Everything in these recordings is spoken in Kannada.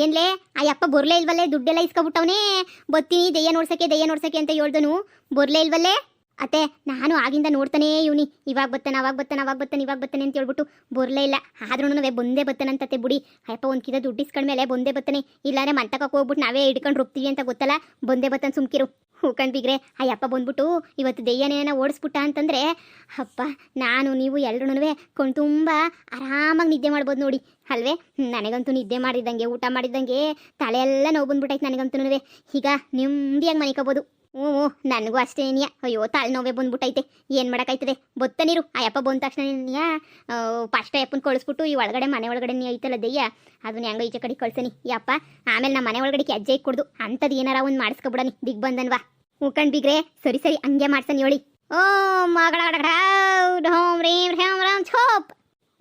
ಏನ್ಲೇ ಆ ಯಪ್ಪ ಬರ್ಲೇ ಇಲ್ವಲ್ಲೇ, ದುಡ್ಡೆಲ್ಲ ಇಸ್ಕೊಬಿಟ್ಟವನೇ. ಬತ್ತೀನಿ ದೆಯ್ಯ ನೋಡ್ಸಕ್ಕೆ ಅಂತ ಹೇಳ್ದನು, ಬರ್ಲೇ ಇಲ್ವಲ್ಲೇ. ಅತ್ತೆ ನಾನು ಆಗಿಂದ ನೋಡ್ತಾನೇ ಇವ್ನಿ, ಇವಾಗ ಬರ್ತಾನೆ ಅಂತ ಹೇಳ್ಬಿಟ್ಟು ಬರ್ಲೇ ಇಲ್ಲ. ಆದ್ರೂ ಬಂದೇ ಬರ್ತಾನಂತತೆ ಬುಡಿ. ಅಯ್ಯಪ್ಪ ಒಂದು ಕಿದ ದುಡ್ಡು ಇಸ್ಕೊಂಡ್ಮೇಲೆ ಬಂದೇ ಬರ್ತಾನೆ, ಇಲ್ಲಾಂದ್ರೆ ಮಂಟಕಕ್ಕೆ ಹೋಗ್ಬಿಟ್ಟು ನಾವೇ ಹಿಡ್ಕೊಂಡು ರುಬ್ತೀವಿ ಅಂತ ಗೊತ್ತಲ್ಲ. ಬಂದೇ ಬರ್ತಾನೆ, ಸುಮ್ಕಿರು. ಹೂಕಂಡ್ ಬಿಗ್ರೆ ಆ ಯಪ್ಪ ಬಂದ್ಬಿಟ್ಟು ಇವತ್ತು ದೆಯ್ಯನೇನ ಓಡಿಸ್ಬಿಟ್ಟ ಅಂತಂದ್ರೆ ಅಪ್ಪ ನಾನು ನೀವು ಎಲ್ರೂ ಕಣ್ ತುಂಬ ಆರಾಮಾಗಿ ನಿದ್ದೆ ಮಾಡ್ಬೋದು ನೋಡಿ ಅಲ್ವೇ. ನನಗಂತೂ ನಿದ್ದೆ ಮಾಡಿದ್ದಂಗೆ, ಊಟ ಮಾಡಿದ್ದಂಗೆ ತಲೆಯೆಲ್ಲ ನೋವು ಬಂದ್ಬಿಟ್ಟೈತೆ ನನಗಂತೂ. ಈಗ ನೆಮ್ಮದಿಯಾಗಿ ಮನಿಕೋಬೋದು. ಹ್ಞೂ ನನಗೂ ಅಷ್ಟೇ ನೀಯ. ಅಯ್ಯೋ ತಲೆನೋವೇ ಬಂದ್ಬಿಟ್ಟೈತೆ, ಏನು ಮಾಡೋಕ್ಕಾಯ್ತದೆ. ಬತ್ತನಿರು ಆ ಯಪ್ಪ ಬಂದ ತಕ್ಷಣ ನೀಯ ಫಸ್ಟ್ ಯಪ್ಪನ ಕಳಿಸ್ಬಿಟ್ಟು ಈ ಒಳಗಡೆ ಮನೆ ಒಳಗಡೆ ನೀ ಐತಲ್ಲ ದೆಯ್ಯ, ಅದನ್ನ ಹೆಂಗ ಈಚೆ ಕಡೆ ಕಳ್ಸನಿ ಯಪ್ಪ. ಆಮೇಲೆ ನಮ್ಮ ಮನೆ ಒಳಗಡೆ ಹೆಜ್ಜೆ ಇಕ್ಕೊಡ್ದು ಅಂಥದ್ದು ಏನಾರ ಒಂದು ಮಾಡಿಸ್ಕೊಬಿಡನಿ ದಿಗ್ ಬಂದನ್ವಾ. ಹೂಕಂಡ್ ಬಿಗ್ರೆ ಸರಿ ಹಂಗೆ ಮಾಡ್ಸನಿ ಹೇಳಿ. ಓ ಮಗಳ ಢೋಮ್ ರೀಮ್ ಹೇಮ್ ರಾಮ್ ಛೋಪ್.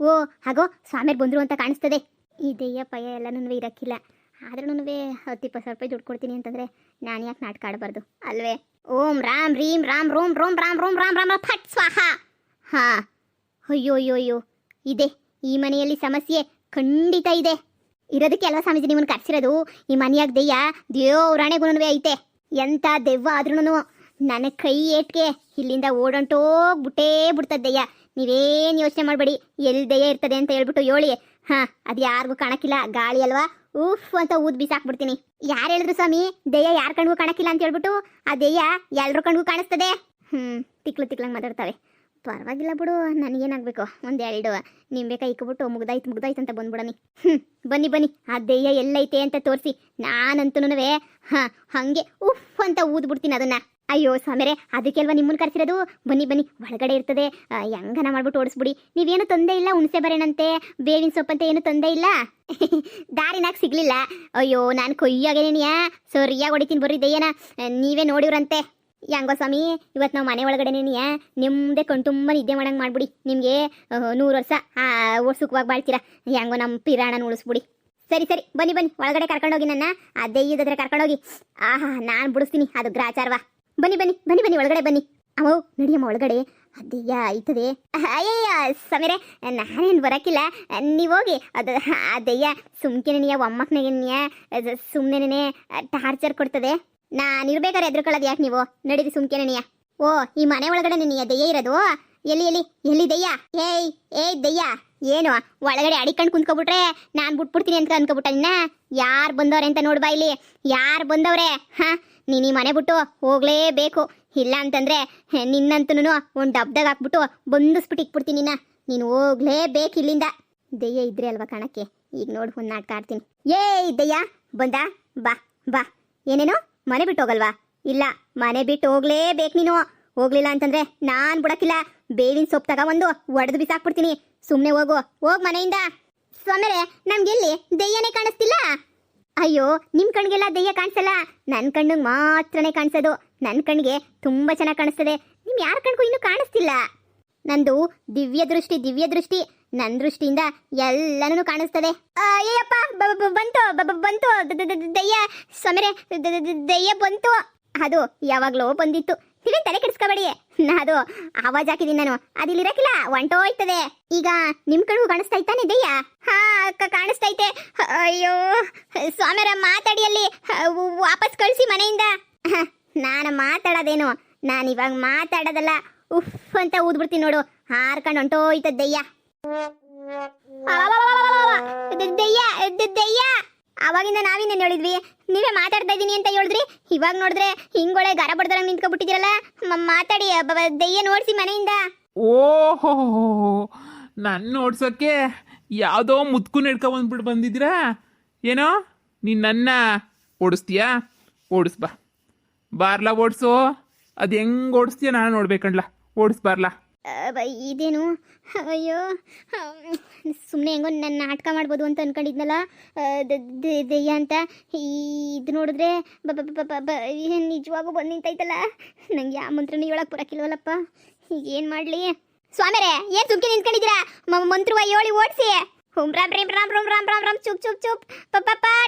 ಓ ಹಾಗೋ ಸ್ವಾಮಿಯರ್ ಬಂದರು ಅಂತ ಕಾಣಿಸ್ತದೆ. ಈ ದೆಯ್ಯ ಪಯ್ಯ ಎಲ್ಲನೂ ಇರಕ್ಕಿಲ್ಲ. ಆದ್ರೂ 10-20 ರೂಪಾಯಿ ದುಡ್ಡು ಕೊಡ್ತೀನಿ ಅಂತಂದರೆ ನಾನು ಯಾಕೆ ನಾಟಕ ಆಡಬಾರ್ದು ಅಲ್ವೇ. ಓಂ ರಾಮ್ ರೀಮ್ ರಾಮ್ ರೋಮ್ ರೋಮ್ ರಾಮ್ ರೋಮ್ ರಾಮ್ ರಾಮ್ ಫಟ್ ಸ್ವಾಹ. ಹಾಂ ಅಯ್ಯೋ ಇದೆ ಈ ಮನೆಯಲ್ಲಿ ಸಮಸ್ಯೆ ಖಂಡಿತ ಇದೆ. ಇರೋದಕ್ಕೆ ಅಲ್ವಾ ಸ್ವಾಮೀಜಿ ನಿಮ್ಮನ್ನು ಕರ್ಸಿರೋದು. ಈ ಮನೆಯಾಗ ದೆಯ್ಯ ದೇವ್ರಾಣೆಗೂ ಐತೆ. ಎಂಥ ದೆವ್ವ ಆದ್ರೂ ನನ್ನ ಕೈ ಏಟ್ಗೆ ಇಲ್ಲಿಂದ ಓಡಂಟೋಗ್ಬಿಟ್ಟೇ ಬಿಡ್ತದೆ ದೆಯ್ಯ. ನೀವೇನು ಯೋಚನೆ ಮಾಡಬೇಡಿ, ಎಲ್ಲಿ ದೆಯ್ಯ ಇರ್ತದೆ ಅಂತ ಹೇಳ್ಬಿಟ್ಟು ಹೇಳಿ. ಹಾಂ ಅದು ಯಾರಿಗೂ ಕಾಣಕ್ಕಿಲ್ಲ, ಗಾಳಿ ಅಲ್ವಾ, ಉಫ್ ಅಂತ ಊದ್ ಬಿಸಾಕ್ಬಿಡ್ತೀನಿ. ಯಾರು ಹೇಳಿದ್ರು ಸ್ವಾಮಿ ದೆಯ್ಯ ಯಾರ ಕಣ್ಗೂ ಕಾಣಕ್ಕಿಲ್ಲ ಅಂತ ಹೇಳ್ಬಿಟ್ಟು? ಆ ದೆಯ್ಯ ಎಲ್ರ ಕಣ್ಗೂ ಕಾಣಿಸ್ತದೆ. ತಿಕ್ಲಂಗೆ ಮಾತಾಡ್ತವೆ. ಪರವಾಗಿಲ್ಲ ಬಿಡು, ನನಗೇನಾಗಬೇಕು, ಒಂದೆರಡು ನಿಂಬೆಕಾಯಿ ಇಕ್ಬಿಟ್ಟು ಮುಗ್ದಾಯ್ತು ಅಂತ ಬಂದ್ಬಿಡನಿ. ಬನ್ನಿ ಆ ದೆಯ್ಯ ಎಲ್ಲೈತೆ ಅಂತ ತೋರಿಸಿ. ನಾನಂತೂ ಹಾಂ ಹಾಗೆ ಉಫ್ ಅಂತ ಊದ್ಬಿಡ್ತೀನಿ ಅದನ್ನ. ಅಯ್ಯೋ ಸ್ವಾಮಿರೇ ಅದಕ್ಕೆಲ್ವಾ ನಿಮ್ಮನ್ನು ಕರ್ಸಿರೋದು. ಬನ್ನಿ ಒಳಗಡೆ ಇರ್ತದೆ, ಹೆಂಗನ ಮಾಡ್ಬಿಟ್ಟು ಓಡಿಸ್ಬಿಡಿ. ನೀವೇನು ತೊಂದರೆ ಇಲ್ಲ, ಹುಣಸೆ ಬರೇನಂತೆ ಬೇವಿನ ಸೊಪ್ಪಂತೆ ಏನು ತೊಂದರೆ ಇಲ್ಲ. ದಾರಿನಾಗ ಸಿಗ್ಲಿಲ್ಲ. ಅಯ್ಯೋ ನಾನು ಕೊಯ್ಯಾಗೇನಿಯ ಸರಿಯಾಗಿ ಹೊಡಿತೀನಿ ಬರ್ರಿ ದೆಯ್ಯನ, ನೀವೇ ನೋಡಿವ್ರಂತೆ. ಹೆಂಗೋ ಸ್ವಾಮಿ ಇವತ್ತು ನಾವು ಮನೆ ಒಳಗಡೆನೇನಿಯ ನಿಮ್ಮದೇ ಕಣ್ತುಂಬ ನಿದ್ದೆ ಮಾಡಂಗೆ ಮಾಡ್ಬಿಡಿ. ನಿಮಗೆ 100 ವರ್ಷ ಸುಖವಾಗಿ ಬಾಳ್ತೀರಾ. ಹೆಂಗೋ ನಮ್ಮ ಪಿರಾಣನ ಉಳಿಸ್ಬಿಡಿ. ಸರಿ ಬನ್ನಿ ಒಳಗಡೆ ಕರ್ಕೊಂಡೋಗಿ ನನ್ನ. ಆ ದೆಯ್ಯದಾದ್ರೆ ಕರ್ಕೊಂಡೋಗಿ. ಆಹಾ ನಾನು ಬಿಡಿಸ್ತೀನಿ, ಅದು ಗ್ರಾಚಾರವಾ. ಬನ್ನಿ ಒಳಗಡೆ ಬನ್ನಿ. ಅಮ್ಮ ನಡಿಯಮ್ಮ ಒಳಗಡೆ, ದೆಯ್ಯ ಆಯ್ತದೆ. ಅಯ್ಯಯ್ಯ ಸಮೀರೆ ನಾನೇನು ಬರೋಕ್ಕಿಲ್ಲ, ನೀವು ಹೋಗಿ. ಅದು ಆ ದೆಯ್ಯ ಸುಮ್ಕೆನೆಯ ಒಮ್ಮಕ್ಕನಿಗೆನೆಯ ಸುಮ್ಮನೆ ಟಾರ್ಚರ್ ಕೊಡ್ತದೆ. ನಾನಿರ್ಬೇಕಾದ್ರೆ ಎದ್ರುಕೊಳ್ಳೋದು ಯಾಕೆ ನೀವು? ನಡೀರಿ ಸುಮ್ಕೆನೆಯ. ಓ ಈ ಮನೆ ಒಳಗಡೆ ನೀನು ದೆಯ್ಯ ಇರೋದು? ಎಲ್ಲಿ ದೆಯ್ಯ? ಏಯ್ ದೆಯ್ಯ ಏನು ಒಳಗಡೆ ಅಡಿಕೊಂಡು ಕುಂತ್ಕೊಬಿಟ್ರೆ ನಾನು ಬಿಟ್ಬಿಡ್ತೀನಿ ಅಂತ ಅನ್ಕೊಬಿಟ್ಟ ನಿನ್ನ? ಯಾರು ಬಂದವ್ರೆ ಅಂತ ನೋಡ್ಬಾ ಇಲ್ಲಿ. ಯಾರು ಬಂದವ್ರೆ? ಹಾಂ ನೀನು ಈ ಮನೆ ಬಿಟ್ಟು ಹೋಗಲೇಬೇಕು. ಇಲ್ಲ ಅಂತಂದರೆ ನಿನ್ನಂತೂ ಒಂದು ಡಬ್ದಾಗ ಹಾಕ್ಬಿಟ್ಟು ಬಂದಿಸ್ಬಿಟ್ಟು ಇಕ್ಬಿಡ್ತೀನಿ ನೀನು ಹೋಗ್ಲೇಬೇಕು ಇಲ್ಲಿಂದ. ದೆಯ್ಯ ಇದ್ರೆ ಅಲ್ವಾ ಕಾಣಕ್ಕೆ. ಈಗ ನೋಡು ಒಂದು ನಾಟಕ ಆಡ್ತೀನಿ. ಏಯ್ ದೆಯ್ಯ ಬಂದ? ಬಾ ಏನೇನು ಮನೆ ಬಿಟ್ಟು ಹೋಗಲ್ವಾ? ಇಲ್ಲ ಮನೆ ಬಿಟ್ಟು ಹೋಗ್ಲೇಬೇಕು ನೀನು. ಹೋಗ್ಲಿಲ್ಲ ಅಂತಂದ್ರೆ ನಾನು ಬಿಡಕ್ಕಿಲ್ಲ. ಬೇವಿನ ಸೊಪ್ಪು ತಗೊಂಡು ಒಡೆದು ಬಿಸಾಕ್ಬಿಡ್ತೀನಿ. ಸುಮ್ಮನೆ ಹೋಗ್ ಮನೆಯಿಂದ. ಸ್ವಾಮಿರೇ ನಮ್ಗೆಲ್ಲಿ ದೆಯ್ಯನೇ ಕಾಣಿಸ್ತಿಲ್ಲ. ಅಯ್ಯೋ ನಿಮ್ಮ ಕಣ್ಗೆಲ್ಲ ದೆಯ್ಯ ಕಾಣಿಸಲ್ಲ, ನನ್ನ ಕಣ್ಣಿಗೆ ಮಾತ್ರನೇ ಕಾಣಿಸೋದು. ನನ್ನ ಕಣ್ಣಿಗೆ ತುಂಬ ಚೆನ್ನಾಗಿ ಕಾಣಿಸ್ತದೆ, ನಿಮ್ ಯಾರ ಕಣ್ಗೂ ಇನ್ನೂ ಕಾಣಿಸ್ತಿಲ್ಲ. ನಂದು ದಿವ್ಯ ದೃಷ್ಟಿ. ನನ್ನ ದೃಷ್ಟಿಯಿಂದ ಎಲ್ಲನೂ ಕಾಣಿಸ್ತದೆ. ಅಯ್ಯಪ್ಪ ಬಂತು ದೆಯ್ಯ. ಸ್ವಾಮಿರೇ ದೆಯ್ಯ ಬಂತು. ಅದು ಯಾವಾಗಲೂ ಬಂದಿತ್ತು, ನೀವೇನು ತಲೆ ಕೆಡಿಸ್ಕೋಬೇಡಿ. ಅದು ಆವಾಜ್ ಹಾಕಿದ್ದೀನಿ ನಾನು, ಅದಿಲ್ಲಿರಕ್ಕಿಲ್ಲ, ಹೊಂಟೋಯ್ತದೆ. ಈಗ ನಿಮ್ ಕಣ್ಗೂ ಕಾಣಿಸ್ತಾ ಇತ್ತಾನೆ ದೆಯ್ಯ? ಹಾ ಕಾಣಿಸ್ತೈತೆ. ಅಯ್ಯೋ ಸ್ವಾಮಿಯರ ಮಾತಾಡಿಯಲ್ಲಿ ವಾಪಸ್ ಕಳಿಸಿ ಮನೆಯಿಂದ. ನಾನು ಮಾತಾಡೋದೇನು, ನಾನು ಇವಾಗ ಮಾತಾಡೋದಲ್ಲ, ಉಫ್ ಅಂತ ಊದ್ಬಿಡ್ತೀನಿ ನೋಡು. ಹಾರ್ಕೊಂಡು ಹೊಂಟೋಯ್ತದ ದೆಯ್ಯ. ದೆಯ್ಯ ಅವಾಗಿಂದ ನಾವಿನ್ನೇನು ಹೇಳಿದ್ವಿ? ನೀವೇ ಮಾತಾಡ್ತಾ ಇದ್ದೀನಿ ಅಂತ ಹೇಳಿದ್ರಿ. ಇವಾಗ ನೋಡಿದ್ರೆ ಹಿಂಗೊಳೆ ಗರ ಬಡ್ದಂಗೆ ನಿಂತ್ಕೊಬಿಟ್ಟಿದ್ದೀರಲ್ಲ. ಮಾತಾಡಿ ದೆಯ್ಯ ನೋಡ್ಸಿ ಮನೆಯಿಂದ. ಓಹೋ ನನ್ನ ನೋಡ್ಸೋಕ್ಕೆ ಯಾವುದೋ ಮುತ್ಕು ನೆಡ್ಕೊಂಡ್ಬಿಟ್ಟು ಬಂದಿದ್ದೀರಾ ಏನೋ? ನೀನು ನನ್ನ ಓಡಿಸ್ತೀಯಾ? ಓಡಿಸ್ಬಾ, ಬಾರ್ಲಾ ಓಡಿಸು. ಅದು ಹೆಂಗೆ ಓಡಿಸ್ತೀಯ ನಾನು ನೋಡ್ಬೇಕಂಡ್ಲ. ಓಡಿಸ್ಬಾರ್ಲಾ. ಇದೇನು? ಅಯ್ಯೋ ಸುಮ್ಮನೆ ಹೆಂಗೋ ನನ್ನ ನಾಟಕ ಮಾಡ್ಬೋದು ಅಂತ ಅನ್ಕೊಂಡಿದ್ನಲ್ಲ ದೆಯ್ಯ ಅಂತ. ಇದು ನೋಡಿದ್ರೆ ನಿಜವಾಗೂ ಬಂದು ನಿಂತೈತಲ್ಲ. ನಂಗೆ ಯಾವ ಮಂತ್ರನೂ ಹೇಳಕ್ಕೆ ಬರೋಕ್ಕಿಲ್ವಲ್ಲಪ್ಪ. ಈಗ ಏನು ಮಾಡಲಿ? ಸ್ವಾಮಿರೇ ಏನು ಸುಮ್ಕೆ ನಿಂತ್ಕೊಂಡಿದ್ದೀರಾ? ಮಂತ್ರವ ಹೇಳಿ ಓಡಿಸಿ. ಹುಂ ರಾಮ್ ರೀಂ ರಾಮ್ ರೋಮ್ ರಾಮ್ ರಾಮ್ ರಾಮ್ ಚುಪ್ ಚುಪ್ ಚುಪ್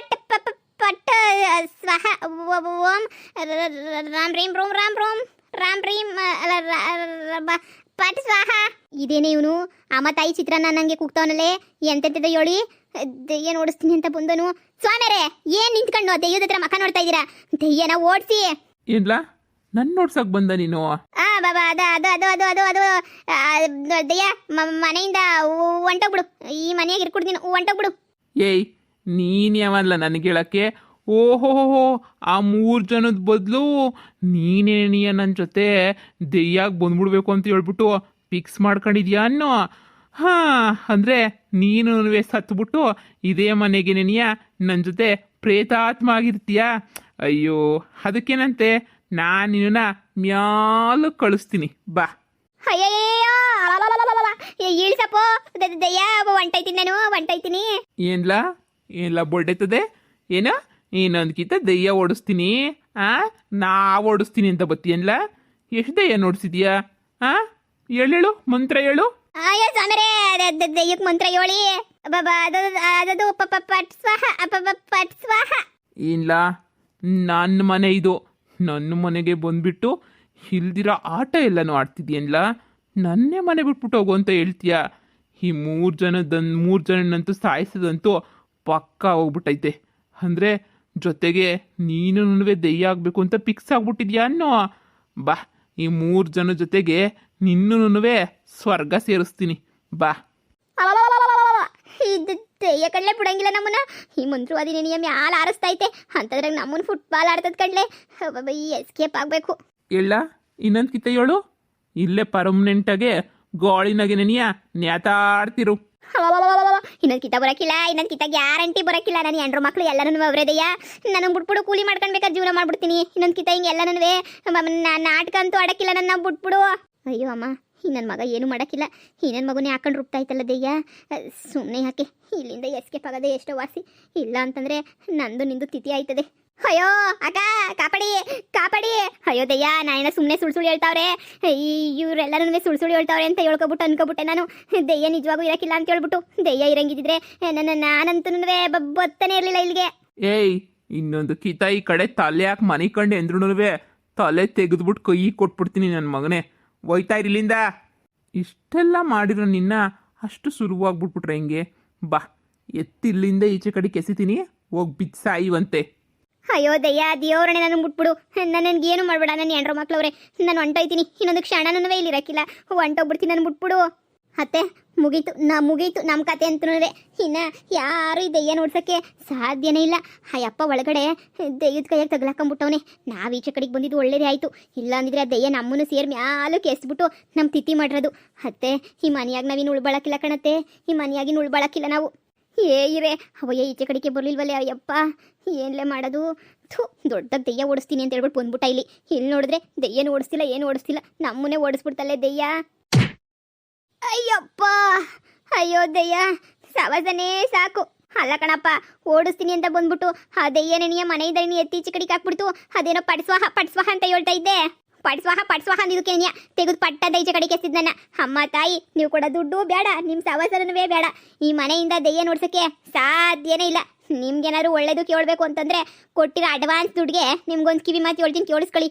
ಪಟ್ ಸ್ವಹ ಓಂ ರಾಮ್ ರೀಂ ರೋಮ್ ರಾಮ್ ರೋಮ್ ರಾಮ್ ರೀಂ ಪಟ್ ಸ್ವಾಹ. ಇದೇನೇ ಇವನು ಅಮ್ಮ ತಾಯಿ ಚಿತ್ರಾನ್ನ ನಂಗೆ ಕೂಗ್ತಾವನಲ್ಲೇ. ಎಂತೆಂತದ ಹೇಳಿ ದೆಯ್ಯ ಓಡಿಸ್ತೀನಿ ಅಂತ ಬಂದನು. ಸ್ವಾಮಿಯರೇ, ಏನ್ ನಿಂತ್ಕೊಂಡು ದೆಯ್ಯದ ಹತ್ರ ಮಕ ನೋಡ್ತಾ ಇದ್ದೀರಾ? ದೆಯ್ಯನ ಓಡಿಸಿ. ಏನ್ಲ ನನ್ನ ನೋಡ್ಸಕ್ ಬಂದ ನೀನು? ಬಾಬಾ ಅದು ಅದು ಅದು ಅದು ಅದು ಅದು ದೆಯ್ಯ ಮನೆಯಿಂದ ಹೊಂಟೋಗ್ಬಿಡು. ಈ ಮನೆಯಾಗ ಇರ್ಕೊಡ್ತೀನಿ, ಹೊಂಟೋಗ್ಬಿಡು. ಏಯ್ ನೀನ್ ಯಾವಲ್ಲ ನನಗೆ ಹೇಳಕ್ಕೆ? ಓಹೋ, ಆ 3 ಜನದ ಬದಲು ನೀನೇನಿಯ ನನ್ನ ಜೊತೆ ದೆಯ್ಯಾಗ ಬಂದ್ಬಿಡ್ಬೇಕು ಅಂತ ಹೇಳ್ಬಿಟ್ಟು ಫಿಕ್ಸ್ ಮಾಡ್ಕೊಂಡಿದ್ಯಾ ಅನ್ನೋ? ಹಾ, ಅಂದರೆ ನೀನು ಸತ್ಬಿಟ್ಟು ಇದೇ ಮನೆಗೆ ನೆನೆಯ ನನ್ನ ಜೊತೆ ಪ್ರೇತಾತ್ಮ ಆಗಿರ್ತೀಯಾ? ಅಯ್ಯೋ, ಅದಕ್ಕೇನಂತೆ ನಾನು ನಿನ್ನ ಮ್ಯಾಲ ಕಳಿಸ್ತೀನಿ ಬಾ. ಅಯ್ಯಯ್ಯೋ, ಇಳಿಸಪ್ಪೋ ದೆಯ್ಯ, ಹೊಂಟೈತೀನಿ ನಾನು, ಹೊಂಟೈತೀನಿ. ಏನ್ಲ ಬೊಡ್ಡೈತದೆ? ಏನ ಇನ್ನೊಂದ್ಕಿಂತ ದೆಯ್ಯ ಓಡಿಸ್ತೀನಿ, ನಾ ಓಡಿಸ್ತೀನಿ ಅಂತ ಬತ್ತೀಯನ್ಲ? ಎಷ್ಟು ದೆಯ್ಯ ನೋಡಿಸಿದ್ಯಾ? ಹೇಳು, ಮಂತ್ರ ಹೇಳು. ಅಯ್ಯೋ ಸ್ವಾಮಿರೇ, ದೆಯ್ಯಕ್ಕೆ ಮಂತ್ರ ಹೇಳಿ. ಅದದು ಪಟ್ ಸ್ವಾಹ. ಇಲ್ಲ, ನನ್ನ ಮನೆ ಇದು. ನನ್ನ ಮನೆಗೆ ಬಂದ್ಬಿಟ್ಟು ಇಲ್ದಿರೋ ಆಟ ಎಲ್ಲನೂ ಆಡ್ತಿದ್ಯನ್ಲ? ನನ್ನೇ ಮನೆ ಬಿಟ್ಬಿಟ್ಟು ಹೋಗು ಅಂತ ಹೇಳ್ತೀಯ? ಈ 3 ಜನನಂತೂ ಸಾಯಿಸೋದಂತೂ ಪಕ್ಕಾ ಹೋಗ್ಬಿಟ್ಟೈತೆ. ಅಂದರೆ ಜೊತೆಗೆ ನೀನು ದೆಯ್ಯ ಆಗಬೇಕು ಅಂತ ಫಿಕ್ಸ್ ಆಗ್ಬಿಟ್ಟಿದ್ಯಾ ಅನ್ನೋ? ಬಾ, ಈ 3 ಜನ ಜೊತೆಗೆ ನಿನ್ನೂ ಸ್ವರ್ಗ ಸೇರಿಸ್ತೀನಿ ಬಾ. ಇದು ದೆಯ್ಯ ಕಡ್ಲೆ ಬಿಡಂಗಿಲ್ಲ ನಮ್ಮನ್ನ. ಈ ಮಂತ್ರವಾದಿ ನಿಯಮ ಮ್ಯಾಲ ಆರಿಸ್ತೈತೆ ಅಂತಂದ್ರೆ ನಮ್ಮನ್ನ ಫುಟ್ಬಾಲ್ ಆಡ್ತದ ಕಡ್ಲೆ. ಎಸ್ಕೇಪ್ ಆಗಬೇಕು. ಹೇಳ, ಇನ್ನೊಂದು ಕಿತ್ತ ಹೇಳು. ಇಲ್ಲೇ ಪರ್ಮನೆಂಟಾಗೆ ಗೋಳಿನಾಗೆ ನೆನೆಯ ನ್ಯಾತಾಡ್ತಿರು. ಇನ್ನೊಂದು ಕಿತ್ತ ಬರಕಿಲ್ಲ, ಇನ್ನೊಂದು ಕಿತ್ತ ಗ್ಯಾರಂಟಿ ಬರಕಿಲ್ಲ. ನಾನು ಹೆಂಡ್ರು ಮಕ್ಳು ಎಲ್ಲನೂ ಅವರೇದಯ್ಯ. ನನಗೆ ಬಿಟ್ಬಿಡು, ಕೂಲಿ ಮಾಡ್ಕೊಂಡ್ಬೇಕಾದ್ರೆ ಜೀವನ ಮಾಡ್ಬಿಡ್ತೀನಿ. ಇನ್ನೊಂದು ಕಿತ್ತ ಹಿಂಗೆ ಎಲ್ಲನೂ ನಾಟಕ ಅಂತೂ ಆಡಕ್ಕಿಲ್ಲ, ನನ್ನ ಬಿಟ್ಬಿಡು. ಅಯ್ಯೋ ಅಮ್ಮ, ಈ ನನ್ನ ಮಗ ಏನು ಮಾಡೋಕ್ಕಿಲ್ಲ. ಈ ನನ್ನ ಮಗುನೇ ಹಾಕೊಂಡು ರುಬ್ತಾ ಇತ್ತಲ್ಲ ದೆಯ್ಯ. ಸುಮ್ಮನೆ ಯಾಕೆ ಇಲ್ಲಿಂದ ಎಸ್ಕೇಪ್ ಆಗೋದೇ ಎಷ್ಟೋ ವಾಸಿ. ಇಲ್ಲ ಅಂತಂದರೆ ನಂದು ನಿಂದು ತಿಥಿ ಆಯ್ತದೆ. ಅಯ್ಯೋ ಅಕ್ಕ, ಕಾಪಾಡಿ ಕಾಪಾಡಿ. ಅಯ್ಯೋ ದೆಯ್ಯ, ನಾನೇನೋ ಸುಮ್ಮನೆ ಸುಳ್ಳು ಹೇಳ್ತಾವ್ರೆ, ಇವರೆಲ್ಲರೂ ಸುಳ್ಳು ಹೇಳ್ತಾವ್ರೆ ಅಂತ ಅನ್ಕೋಬಿಟ್ಟೆ ನಾನು. ದೆಯ್ಯ ನಿಜವಾಗೂ ಇರಕ್ಕಿಲ್ಲ ಅಂತ ಹೇಳ್ಬಿಟ್ಟು. ದೆಯ್ಯ ಇರಂಗಿದ್ರೆ ನಾನಂತೂ ಬತ್ತಾನೆ ಇರಲಿಲ್ಲ ಇಲ್ಲಿಗೆ. ಏಯ್, ಇನ್ನೊಂದು ಕಿತ ಈ ಕಡೆ ತಲೆ ಯಾಕೆ ಮನೆ ಕಂಡು ಎಂದ್ರೂ ತಲೆ ತೆಗೆದ್ಬಿಟ್ಟು ಕೈ ಕೊಟ್ಬಿಡ್ತೀನಿ ನನ್ನ ಮಗನೇ. ಹೋಯ್ತಾ ಇರಲಿಂದ. ಇಷ್ಟೆಲ್ಲ ಮಾಡಿರೋ ನಿನ್ನ ಅಷ್ಟು ಸುಲಭವಾಗ್ಬಿಟ್ಬಿಟ್ರೆ ಹೆಂಗೆ? ಬಾ, ಎತ್ತಿಲ್ಲಿಂದ ಈಚೆ ಕಡೆ ಕೆಸಿತೀನಿ, ಹೋಗಿ ಬಿದ್ದು ಸಾಯುವಂತೆ. ಅಯ್ಯೋ ದಯ್ಯ, ದೇವ್ರನೆ ನನಗೆ ಮುಟ್ಬಿಡು. ನನಗೇನು ಮಾಡಬೇಡ. ನನ್ನ ಹೆಂಡ್ರ ಮಕ್ಳವ್ರೆ, ನಾನು ಹೊಂಟೋಯ್ತೀನಿ. ಇನ್ನೊಂದು ಕ್ಷಣನೂ ಇಲ್ಲಿ ಇರಕ್ಕಿಲ್ಲ, ಹೊಂಟೋಗ್ಬಿಡ್ತೀನಿ. ನಾನು ಮುಟ್ಬಿಡು. ಅತ್ತೆ, ಮುಗೀತು ನಮ್ಮ ಕತೆ ಅಂತನೂ. ಇನ್ನು ಯಾರು ಈ ದೆಯ್ಯ ನೋಡ್ಸೋಕ್ಕೆ ಸಾಧ್ಯನೇ ಇಲ್ಲ. ಅಯ್ಯಪ್ಪ ಒಳಗಡೆ ದೆಯ್ಯದ ಕೈಯಾಗ ತಗ್ಲಾಕೊಂಬಿಟ್ಟವನೆ. ನಾವು ಈಚೆ ಕಡೆಗೆ ಬಂದಿದ್ದು ಒಳ್ಳೇದೇ ಆಯಿತು. ಇಲ್ಲ ಅಂದಿದ್ರೆ ಆ ದೆಯ್ಯ ನಮ್ಮನ್ನು ಸೇರಿ ಮ್ಯಾಲು ಕೆಸ್ಬಿಟ್ಟು ನಮ್ಮ ತಿಥಿ ಮಾಡಿರೋದು. ಅತ್ತೆ, ಈ ಮನೆಯಾಗ ನಾವಿನ್ನು ಉಳ್ಬಳಕಿಲ್ಲ ಕಣತ್ತೆ. ಈ ಮನೆಯಾಗಿನ ಉಳ್ಬಳಕಿಲ್ಲ ನಾವು. ಇರೇ ಅವಯ್ಯ, ಈಚೆ ಕಡೆಗೆ ಬರಲಿಲ್ವಲ್ಲೇ. ಅಯ್ಯಪ್ಪ, ಏನ್ಲೇ ಮಾಡೋದು? ದೊಡ್ಡದಾಗ ದೆಯ್ಯ ಓಡಿಸ್ತೀನಿ ಅಂತ ಹೇಳ್ಬಿಟ್ಟು ಬಂದ್ಬಿಟ್ಟ ಇಲ್ಲಿ. ಇಲ್ಲಿ ನೋಡಿದ್ರೆ ದೆಯ್ಯನೂ ಓಡಿಸ್ತಿಲ್ಲ, ಏನು ಓಡಿಸ್ತಿಲ್ಲ, ನಮ್ಮನ್ನೇ ಓಡಿಸ್ಬಿಡ್ತಲ್ಲೇ ದೆಯ್ಯ. ಅಯ್ಯಪ್ಪ, ಅಯ್ಯೋ ದೆಯ್ಯ ಸವಾಸನೇ ಸಾಕು. ಅಲ್ಲ ಕಣಪ್ಪ, ಓಡಿಸ್ತೀನಿ ಅಂತ ಬಂದ್ಬಿಟ್ಟು ಆ ದೆಯ್ಯನೇ ನೀ ಮನೆಯಿಂದ ಎತ್ತೀಚೆ ಕಡೆಗೆ ಹಾಕ್ಬಿಡ್ತು. ಅದೇನೋ ಪಡ್ಸ್ವಾಹ ಅಂತ ಹೇಳ್ತಾ ಇದ್ದೆ. ಪಡ್ಸ್ವಾಹ ಅಂದಿದ್ದಕ್ಕೆ ನೀ ತೆಗೆದು ಪಟ್ಟದ ಈಚೆ ಕಡೆಗೆ ಎತ್ತಿದ್ ನನ್ನ. ಅಮ್ಮ ತಾಯಿ, ನೀವು ಕೊಡೋ ದುಡ್ಡು ಬೇಡ, ನಿಮ್ಮ ಸವಾಸನೂ ಬೇಡ. ಈ ಮನೆಯಿಂದ ದೆಯ್ಯ ನೋಡ್ಸೋಕ್ಕೆ ಸಾಧ್ಯನೇ ಇಲ್ಲ. ನಿಮ್ಗೇನಾದ್ರು ಒಳ್ಳೇದು ಕೇಳಬೇಕು ಅಂತಂದರೆ ಕೊಟ್ಟಿರೋ ಅಡ್ವಾನ್ಸ್ ದುಡ್ಡಿಗೆ ನಿಮ್ಗೊಂದು ಕಿವಿ ಮಾತು ಹೇಳ್ತೀನಿ, ಕೇಳಿಸ್ಕೊಳ್ಳಿ.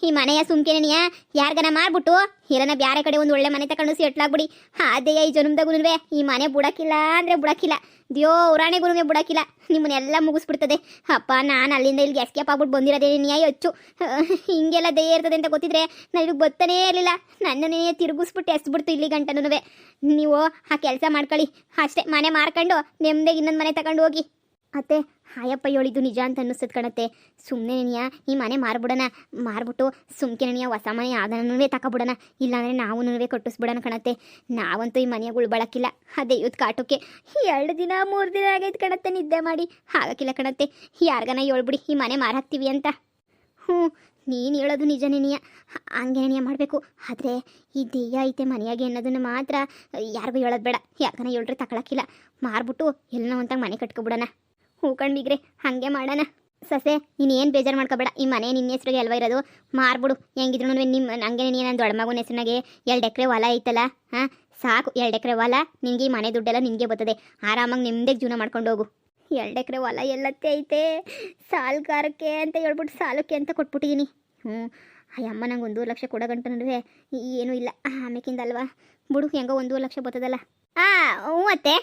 ಈ ಮನೆಯ ಸುಮ್ಕೆನೆಯ ಯಾರಿಗಾನ ಮಾಡ್ಬಿಟ್ಟು ಇರೋನ ಬ್ಯಾರೆ ಕಡೆ ಒಂದು ಒಳ್ಳೆ ಮನೆ ತಗೊಂಡು ಸೆಟ್ಲಾಗ್ಬಿಡಿ. ಅದೇ ಈ ಜನ್ಮದಾಗುನುವೆ ಈ ಮನೆ ಬುಡಕ್ಕಿಲ್ಲ ಅಂದರೆ ಬುಡಕ್ಕಿಲ್ಲ, ದೇವ್ರಾಣೆಗೂ ಬುಡಕ್ಕಿಲ್ಲ. ನಿಮ್ಮನ್ನೆಲ್ಲ ಮುಗಿಸ್ಬಿಡ್ತದೆ. ಅಪ್ಪ, ನಾನು ಅಲ್ಲಿಂದ ಇಲ್ಲಿಗೆ ಎಸ್ಕೇಪ್ ಆಗ್ಬಿಟ್ಟು ಬಂದಿರೋದೇ ನ್ಯಾಯ ಹೆಚ್ಚು. ಹಿಂಗೆಲ್ಲ ದೆಯ್ಯ ಇರ್ತದೆ ಅಂತ ಗೊತ್ತಿದ್ರೆ ನಾನು ಇಲ್ಲಿಗೆ ಬರ್ತಾನೇ ಇರಲಿಲ್ಲ. ನನ್ನನ್ನೇ ತಿರುಗಿಸ್ಬಿಟ್ಟು ಎಸ್ಬಿಡ್ತು ಇಲ್ಲಿ ಗಂಟನೂ. ನೀವು ಆ ಕೆಲಸ ಮಾಡ್ಕೊಳ್ಳಿ ಅಷ್ಟೇ. ಮನೆ ಮಾರ್ಕೊಂಡು ನೆಮ್ಮದಿಗೆ ಇನ್ನೊಂದು ಮನೆ ತಗೊಂಡು ಹೋಗಿ. ಅತ್ತೆ, ಹಾಯಪ್ಪ ಹೇಳಿದ್ದು ನಿಜ ಅಂತ ಅನ್ನಿಸ್ತದೆ ಕಣತ್ತೆ. ಸುಮ್ಮನೆ ಈ ಮನೆ ಮಾರ್ಬಿಟ್ಟು ಸುಮ್ಕೆ ಹೊಸ ಮನೆ ಯಾವ್ದನೂ ತಗೊಬಿಡೋಣ. ಇಲ್ಲಾಂದರೆ ನಾವು ಕಟ್ಟಿಸ್ಬಿಡೋಣ ಕಣತ್ತೆ. ನಾವಂತೂ ಈ ಮನೆಯಾಗ ಉಳ್ಬಳಕ್ಕಿಲ್ಲ. ಅದೇ ಯೂತ್ ಕಾಟೋಕ್ಕೆ 2 ದಿನ 3 ದಿನ ಆಗೈತೆ ಕಣತ್ತೆ ನಿದ್ದೆ ಮಾಡಿ. ಹಾಗಕ್ಕಿಲ್ಲ ಕಣತ್ತೆ, ಯಾರಿಗಾನ ಹೇಳ್ಬಿಡಿ ಈ ಮನೆ ಮಾರಾಕ್ತೀವಿ ಅಂತ. ನೀನು ಹೇಳೋದು ನಿಜನೇನಿಯ, ಹಂಗೇನೆಯ ಮಾಡಬೇಕು. ಆದರೆ ಈ ದೆಯ್ಯ ಐತೆ ಮನೆಯಾಗೆ ಅನ್ನೋದನ್ನು ಮಾತ್ರ ಯಾರಿಗೂ ಹೇಳೋದು ಬೇಡ. ಯಾಕನ ಹೇಳ್ರೆ ತಗೊಳಕ್ಕಿಲ್ಲ. ಮಾರ್ಬಿಟ್ಟು ಎಲ್ಲ ಒಂತಾಗ ಮನೆ ಕಟ್ಕೊಬಿಡೋಣ. ಹೂಕಂಡಿಗ್ರೆ ಹಾಗೆ ಮಾಡೋಣ. ಸೊಸೆ, ನೀನು ಏನು ಬೇಜಾರು ಮಾಡ್ಕೋಬೇಡ. ಈ ಮನೆ ನಿನ್ನ ಹೆಸ್ರಿಗೆ ಅಲ್ವ ಇರೋದು, ಮಾರ್ಬಿಡು. ಹೆಂಗಿದ್ರು ನಿಮ್ಮ ಹಂಗೆ ನನ್ನ ದೊಡ್ಡ ಮಗನ ಹೆಸ್ರಿನಾಗೆ 2 ಎಕರೆ ಹೊಲ ಐತಲ್ಲ, ಸಾಕು. 2 ಎಕರೆ ಹೊಲ ನಿನಗೆ, ಈ ಮನೆ ದುಡ್ಡೆಲ್ಲ ನಿನಗೆ ಬರ್ತದೆ. ಆರಾಮಾಗಿ ನಿಮ್ಮದೇ ಜೀವನ ಮಾಡ್ಕೊಂಡು ಹೋಗು. 2 ಎಕರೆ ಹೊಲ ಎಲ್ಲತ್ತೆ ಐತೆ, ಸಾಲಗಾರಕ್ಕೆ ಅಂತ ಹೇಳ್ಬಿಟ್ಟು ಸಾಲಕ್ಕೆ ಅಂತ ಕೊಟ್ಬಿಟ್ಟಿದ್ದೀನಿ. ಅಯ್ಯಮ್ಮ, ನಂಗೆ 1.5 ಲಕ್ಷ ಕೊಡೋ ಗಂಟನೂ ಏನೂ ಇಲ್ಲ. ಆಮೇಕಿಂದ ಅಲ್ವಾ, ಬಿಡು, ಹೆಂಗೋ 1.5 ಲಕ್ಷ ಬರ್ತದಲ್ಲ. ಹ್ಞೂ ಅತ್ತೆ,